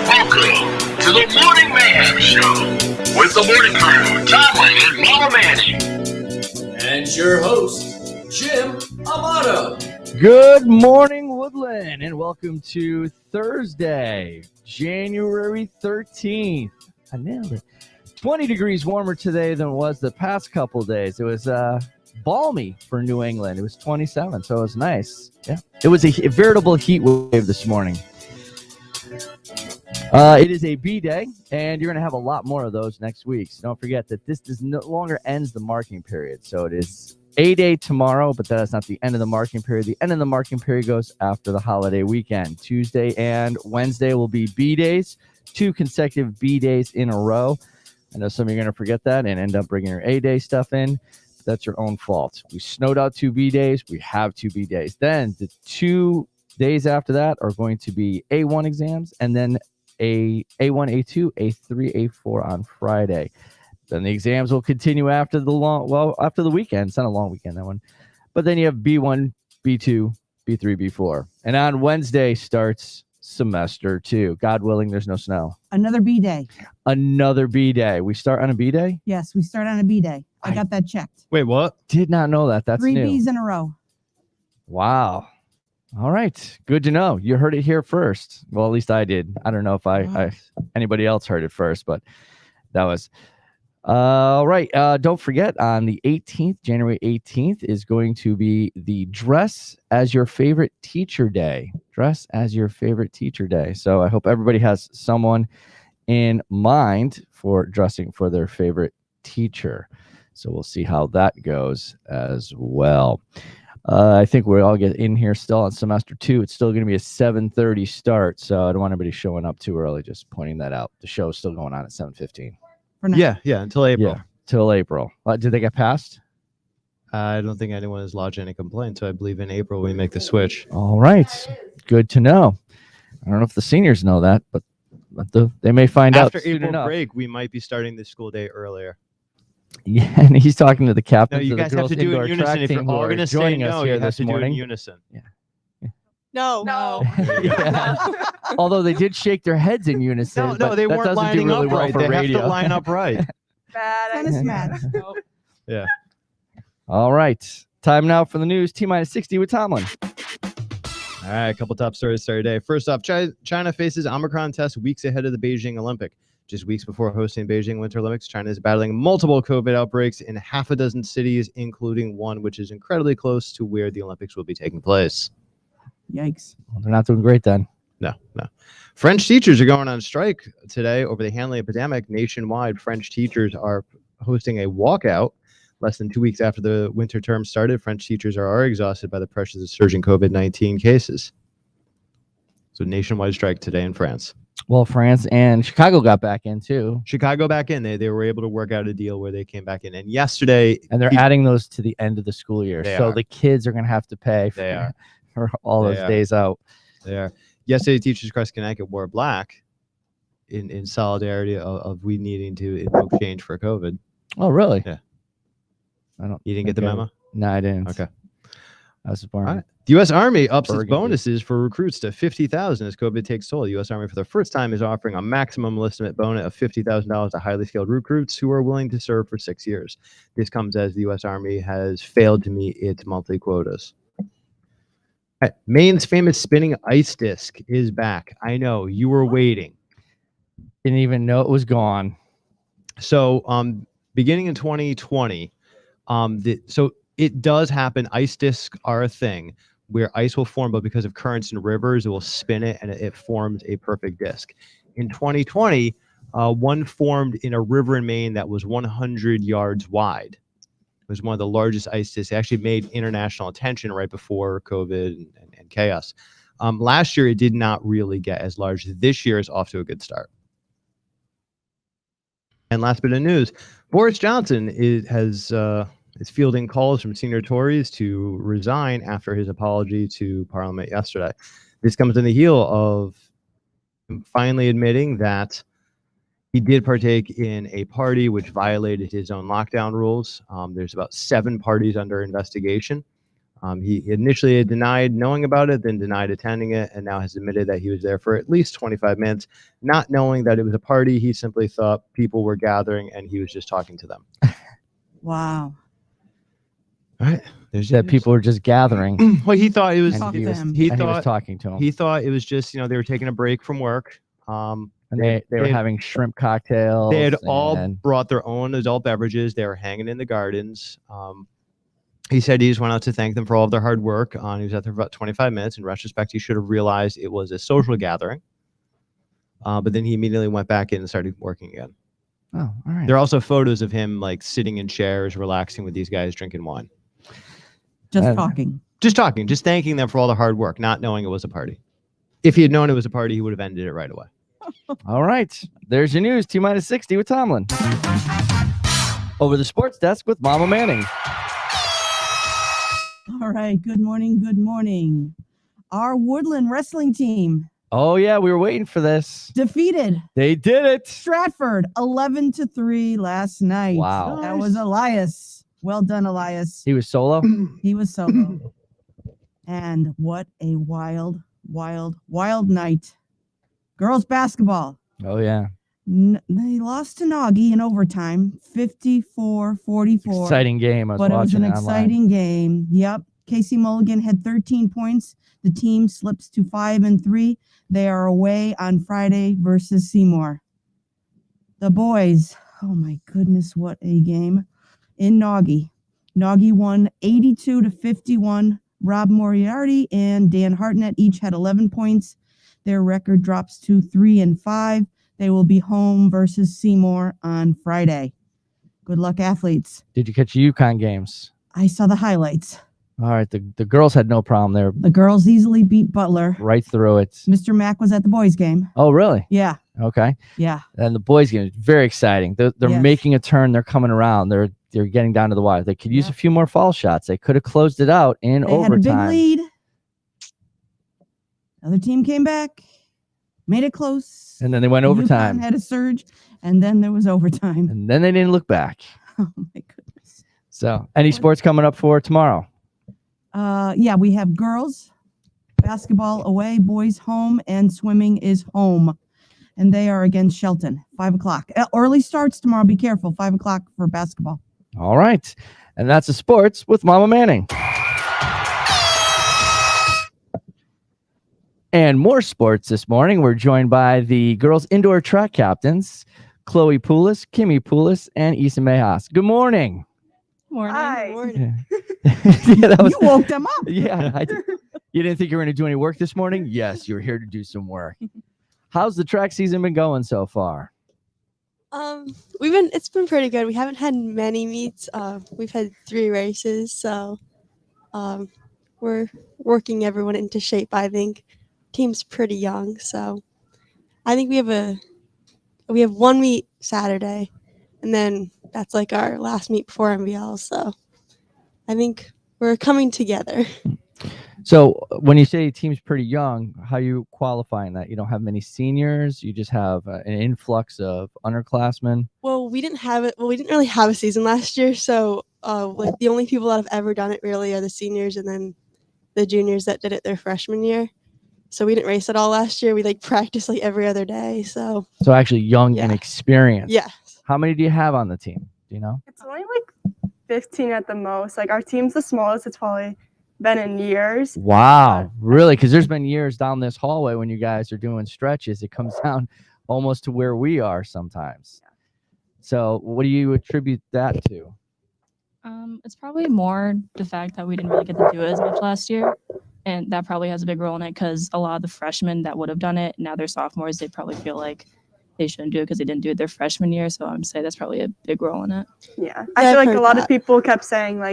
Welcome to the Morning Mayhem Show with the morning crew, Tomlin and Mama Manny. And your host, Jim Amato. Good morning, Woodland, and welcome to Thursday, January 13th. I nailed it. 20 degrees warmer today than it was the past couple days. It was balmy for New England. It was 27, so it was nice. Yeah, it was a veritable heat wave this morning. It is a B-Day, and you're going to have a lot more of those next week. So don't forget that this no longer ends the marking period. So it is A-Day tomorrow, but that is not the end of the marking period. The end of the marking period goes after the holiday weekend. Tuesday and Wednesday will be B-Days, 2 consecutive B-Days in a row. I know some of you are going to forget that and end up bringing your A-Day stuff in. That's your own fault. We snowed out 2 B-Days. We have 2 B-Days. Then the 2 days after that are going to be A1 exams, and then A1, A2, A3, A4 on Friday. Then the exams will continue after the weekend. It's not a long weekend, that one. But then you have B1, B2, B3, B4. And on Wednesday starts semester 2. God willing, there's no snow. Another B-Day. Another B-Day. We start on a B-Day? Yes, we start on a B-Day. I got that checked. Wait, what? Did not know that. That's 3 new. B's in a row. Wow. All right. Good to know. You heard it here first. Well, at least I did. I don't know if anybody else heard it first, but that was all right. Don't forget, on the 18th, January 18th, is going to be the Dress as Your Favorite Teacher Day. Dress as Your Favorite Teacher Day. So I hope everybody has someone in mind for dressing for their favorite teacher. So we'll see how that goes as well. I think we all get in here still on semester 2. It's still going to be a 7:30 start, so I don't want anybody showing up too early. Just pointing that out. The show is still going on at 7:15. Yeah, until April. Yeah, till April. Did they get passed? I don't think anyone has lodged any complaints, so I believe in April we make the switch. All right. Good to know. I don't know if the seniors know that, but they may find out after soon April enough. break. We might be starting the school day earlier. Yeah, and he's talking to the captains. No, you of the guys have girls to do it indoor in unison. track If team you're who all are going to say joining no, us you here have this to do it in morning. unison. No. Yeah. Although they did shake their heads in unison. No, but they that weren't doesn't do lining really up well right. for They radio. have to line up right. Bad Tennis idea. match. Nope. Yeah. All right. Time now for the news. T-minus 60 with Tomlin. All right, a couple top stories to start today. First off, China faces Omicron test weeks ahead of the Beijing Olympic. Just weeks before hosting Beijing Winter Olympics, China is battling multiple COVID outbreaks in half a dozen cities, including one which is incredibly close to where the Olympics will be taking place. Yikes. Well, they're not doing great then. No. French teachers are going on strike today over the handling epidemic. Nationwide, French teachers are hosting a walkout. Less than 2 weeks after the winter term started, French teachers are already exhausted by the pressures of surging COVID-19 cases. So nationwide strike today in France. Well, France and Chicago got back in too. Chicago back in. They were able to work out a deal where they came back in. And yesterday... And they're adding those to the end of the school year. They So are. the kids are going to have to pay for all those days out. They are. Yesterday, teachers across Connecticut wore black in solidarity of we needing to invoke change for COVID. Oh, really? Yeah. I don't. You didn't get the memo? No, I didn't. Okay. I was born. All right. The U.S. Army ups its Burgundy. bonuses for recruits to $50,000 as COVID takes toll. The U.S. Army, for the first time, is offering a maximum enlistment bonus of $50,000 to highly skilled recruits who are willing to serve for 6 years. This comes as the U.S. Army has failed to meet its monthly quotas. All right. Maine's famous spinning ice disc is back. I know you were waiting. Didn't even know it was gone. So, beginning in 2020, so it does happen. Ice discs are a thing where ice will form, but because of currents in rivers, it will spin it and it forms a perfect disc. In 2020, one formed in a river in Maine that was 100 yards wide. It was one of the largest ice discs. It actually made international attention right before COVID and chaos. Last year, it did not really get as large. This year is off to a good start. And last bit of news, Boris Johnson is fielding calls from senior Tories to resign after his apology to Parliament yesterday. This comes in the heel of finally admitting that He did partake in a party which violated his own lockdown rules. There's about 7 parties under investigation. He initially had denied knowing about it, then denied attending it, and now has admitted that he was there for at least 25 minutes, not knowing that it was a party. He simply thought people were gathering and he was just talking to them. Wow. All right. That people were just gathering. Well, he thought it was. Talk to He them. He was thought talking to him. he thought it was just they were taking a break from work. And they were having shrimp cocktails. They had all and- brought their own adult beverages. They were hanging in the gardens. He said he just went out to thank them for all of their hard work. He was out there for about 25 minutes. In retrospect, he should have realized it was a social gathering. But then he immediately went back in and started working again. Oh, all right. There are also photos of him like sitting in chairs, relaxing with these guys, drinking wine. Just And- talking. Just talking, just thanking them for all the hard work, not knowing it was a party. If he had known it was a party, he would have ended it right away. All right. There's your news. T-minus 60 with Tomlin. Over the sports desk with Mama Manning. All right. Good morning. Good morning. Our Woodland wrestling team Oh, yeah. We were waiting for this. defeated They did it. Stratford 11-3 last night. Wow. That was Elias. Well done, Elias. He was solo. He was solo. And what a wild, wild, wild night. Girls basketball. Oh, yeah. They lost to Nagy in overtime, 54-44. Exciting game. I was But it was watching an it online. exciting game. Yep. Casey Mulligan had 13 points. The team slips to 5-3. They are away on Friday versus Seymour. The boys, oh my goodness, what a game. In Nagy. Nagy won 82-51. Rob Moriarty and Dan Hartnett each had 11 points. Their record drops to 3-5. They will be home versus Seymour on Friday. Good luck, athletes. Did you catch the UConn games? I saw the highlights. All right. The girls had no problem. They were The girls easily beat Butler. right through it. Mr. Mack was at the boys' game. Oh, really? Yeah, Okay. yeah. And the boys game is very exciting. They're Yes. making a turn. They're coming around. They're getting down to the wire. They could use Yep. a few more foul shots. They could have closed it out in They had a big overtime. lead. Other team came back, made it close. And then they went UConn overtime. had a surge, and then there was overtime. And then they didn't look back. Oh my goodness. So, any sports coming up for tomorrow? Yeah, we have girls basketball away, boys home, and swimming is home. And they are against Shelton, 5 o'clock. Early starts tomorrow. Be careful, 5 o'clock for basketball. All right. And that's the sports with Mama Manning. And more sports this morning. We're joined by the girls indoor track captains, Chloe Poulis, Kimmy Poulis, and Issa Mejas. Good morning. Morning. Hi. Morning. Yeah, that was, You woke them up. yeah. You didn't think you were going to do any work this morning? Yes, you were here to do some work. How's the track season been going so far? It's been pretty good. We haven't had many meets. We've had 3 races, so we're working everyone into shape. I think team's pretty young, so I think we have 1 meet Saturday, and then that's like our last meet before MVL. So I think we're coming together. So when you say team's pretty young, how are you qualifying that? You don't have many seniors. You just have an influx of underclassmen. Well, we didn't really have a season last year, so like the only people that have ever done it really are the seniors and then the juniors that did it their freshman year. So we didn't race at all last year. We practiced every other day. So So actually young and Yeah. experienced. yeah. How many do you have on the team? Do you know? It's only 15 at the most. Our team's the smallest it's probably been in years. Wow. Really? Because there's been years down this hallway when you guys are doing stretches, it comes down almost to where we are sometimes. So what do you attribute that to? It's probably more the fact that we didn't really get to do it as much last year. And that probably has a big role in it because a lot of the freshmen that would have done it, now they're sophomores, they probably feel like they shouldn't do it because they didn't do it their freshman year. So I'm say that's probably a big role in it. Yeah. I've I feel like heard a lot that. of people kept saying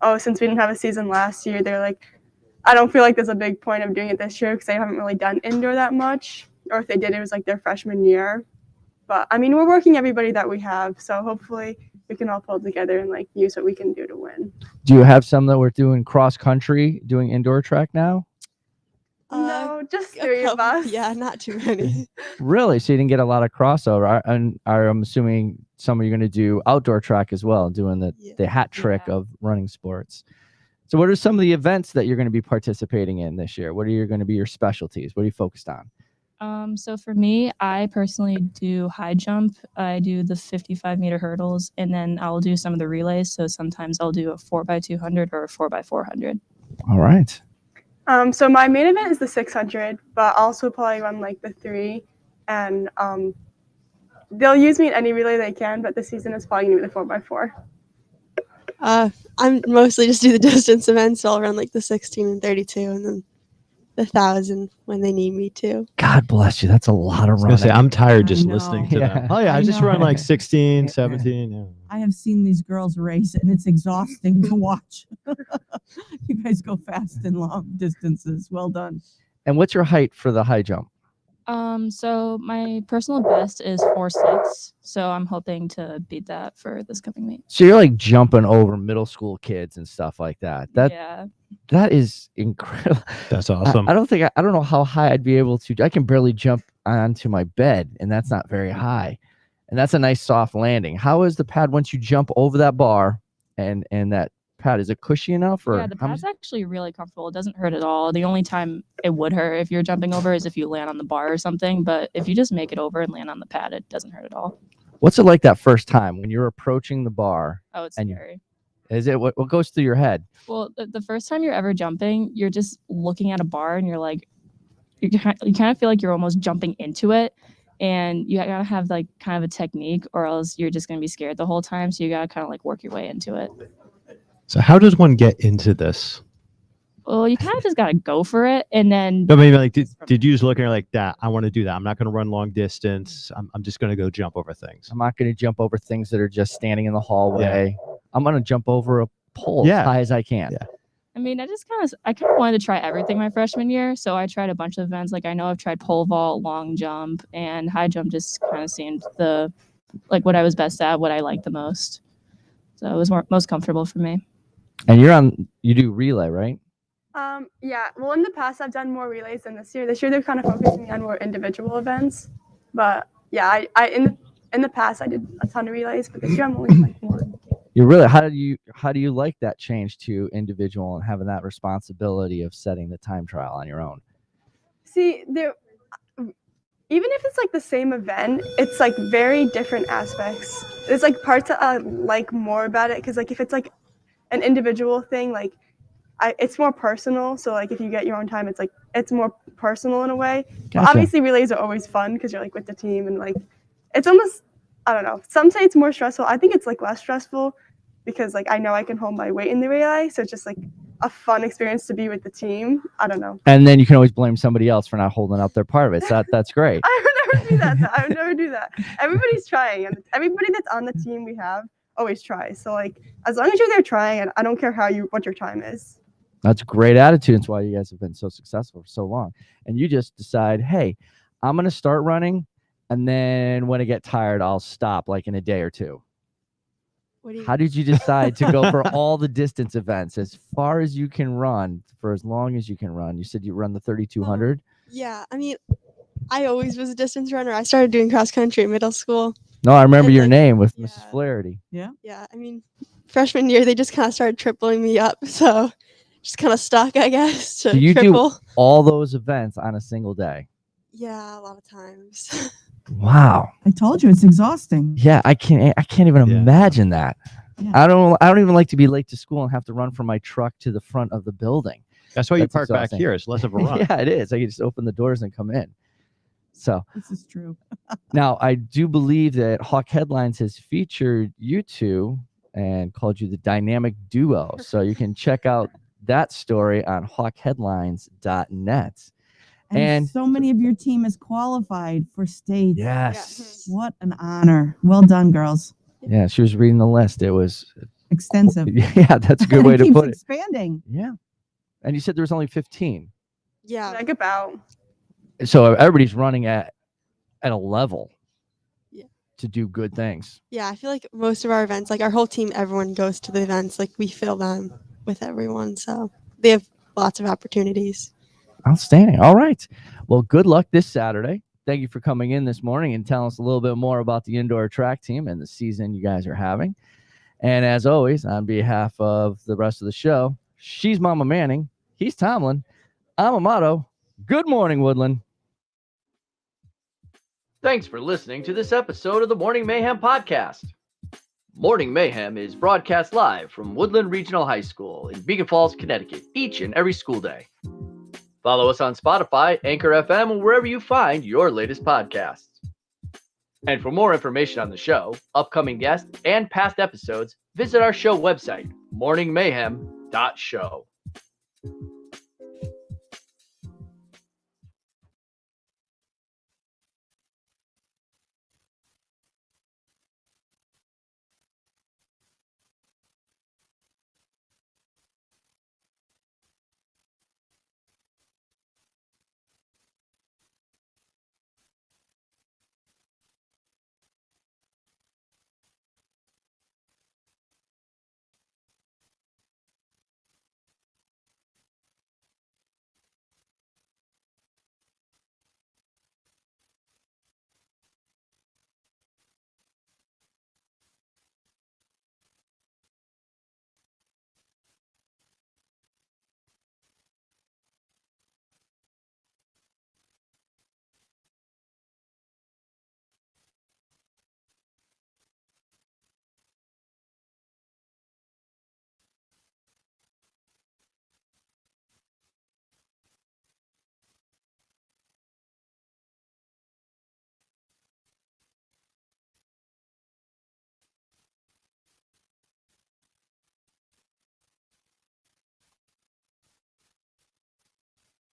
oh, since we didn't have a season last year, they're like, I don't feel like there's a big point of doing it this year because they haven't really done indoor that much. Or if they did, it was their freshman year. But I mean, we're working everybody that we have. So hopefully we can all pull together and use what we can do to win. Do you have some that were doing cross country, doing indoor track now? No, just A 3 of couple- us. Yeah, not too many. Really? So you didn't get a lot of crossover. And I'm assuming some of you are going to do outdoor track as well, doing Yeah. the hat trick Yeah. of running sports. So what are some of the events that you're going to be participating in this year? What are going to be your specialties? What are you focused on? So for me, I personally do high jump. I do the 55-meter hurdles, and then I'll do some of the relays. So sometimes I'll do a 4x200 or a 4x400. All right. So my main event is the 600, but I'll also probably run like the 3, and they'll use me in any relay they can. But this season is probably gonna be the 4x4. I'm mostly just do the distance events. So I'll run like the 16 and 32, and then the 1,000 when they need me to. God bless you. That's a lot of I was running. gonna say, I'm tired I just know. listening to Yeah. them. Oh yeah, I I just know. run like 16, Yeah. 17. Yeah. I have seen these girls race, and it's exhausting to watch. You guys go fast and long distances. Well done. And what's your height for the high jump? So my personal best is 4'6". So I'm hoping to beat that for this coming meet. So you're like jumping over middle school kids and stuff like that. Yeah. That is incredible. That's awesome. I don't think I don't know how high I'd be able to. I can barely jump onto my bed, and that's not very high. And that's a nice soft landing. How is the pad once you jump over that bar, and that pad, is it cushy enough? Or Yeah, the how pad's much- actually really comfortable. It doesn't hurt at all. The only time it would hurt if you're jumping over is if you land on the bar or something. But if you just make it over and land on the pad, it doesn't hurt at all. What's it like that first time when you're approaching the bar? Oh, it's And you- scary. Is it what goes through your head? Well, the first time you're ever jumping, you're just looking at a bar and you're like, you kind of feel like you're almost jumping into it. And you gotta have like kind of a technique, or else you're just gonna be scared the whole time. So you gotta kind of like work your way into it. So how does one get into this? Well, you kind of just gotta go for it, and then No, maybe like did you just look at her like that? I want to do that. I'm not going to run long distance. I'm just going to go jump over things. I'm not going to jump over things that are just standing in the hallway. I'm going to jump over a pole as Yeah. high as I can. Yeah. I mean, I kind of wanted to try everything my freshman year, so I tried a bunch of events. Like I know I've tried pole vault, long jump, and high jump. Just kind of seemed what I was best at, what I liked the most. So it was most comfortable for me. And you do relay, right? Yeah. Well, in the past, I've done more relays than this year. This year, they're kind of focusing on more individual events. But yeah, I in the past I did a ton of relays, but this year I'm only like one. How do you like that change to individual and having that responsibility of setting the time trial on your own? See, even if it's like the same event, it's like very different aspects. There's like parts that I like more about it because like if it's like an individual thing, like it's more personal. So like if you get your own time, it's more personal in a way. But Gotcha. obviously relays are always fun because you're like with the team and like it's almost, I don't know. Some say it's more stressful. I think it's like less stressful because like I know I can hold my weight in the relay, so it's just like a fun experience to be with the team. I don't know. And then you can always blame somebody else for not holding up their part of it. So that's great. I would never do that. I would never do that. Everybody's trying, and everybody that's on the team we have always tries. So like as long as you're there trying, and I don't care what your time is. That's a great attitude. That's why you guys have been so successful for so long. And you just decide, hey, I'm going to start running, and then when I get tired, I'll stop like in a day or two. How did you decide to go for all the distance events as far as you can run for as long as you can run? You said you run the 3,200. Yeah, I mean, I always was a distance runner. I started doing cross country in middle school. No, I remember And, your like, name with yeah. Mrs. Flaherty. Yeah, I mean, freshman year they just kind of started tripling me up, so just kind of stuck, I guess, to So you triple. do all those events on a single day. Yeah, a lot of times. Wow. I told you it's exhausting. Yeah, I can't even Yeah. imagine that. Yeah. I don't even like to be late to school and have to run from my truck to the front of the building. That's why you That's park back exhausting. here. It's less of a run. Yeah, it is. I can just open the doors and come in. So This is true. now I do believe that Hawk Headlines has featured you two and called you the dynamic duo. So you can check out that story on hawkheadlines.net. And- so many of your team is qualified for states. Yes. What an honor. Well done, girls. Yeah, she was reading the list. It was, Extensive. yeah, that's a good way to Keeps put it. expanding. Yeah. And you said there was only 15. Yeah, Like about. So everybody's running at a level Yeah. to do good things. yeah. I feel like most of our events, like our whole team, everyone goes to the events. Like we fill them with everyone, so they have lots of opportunities. Outstanding. All right. Well, good luck this Saturday. Thank you for coming in this morning and telling us a little bit more about the indoor track team and the season you guys are having. And as always, on behalf of the rest of the show, she's Mama Manning, he's Tomlin, I'm Amato. Good morning, Woodland. Thanks for listening to this episode of the Morning Mayhem podcast. Morning Mayhem is broadcast live from Woodland Regional High School in Beacon Falls, Connecticut, each and every school day. Follow us on Spotify, Anchor FM, or wherever you find your latest podcasts. And for more information on the show, upcoming guests, and past episodes, visit our show website, morningmayhem.show.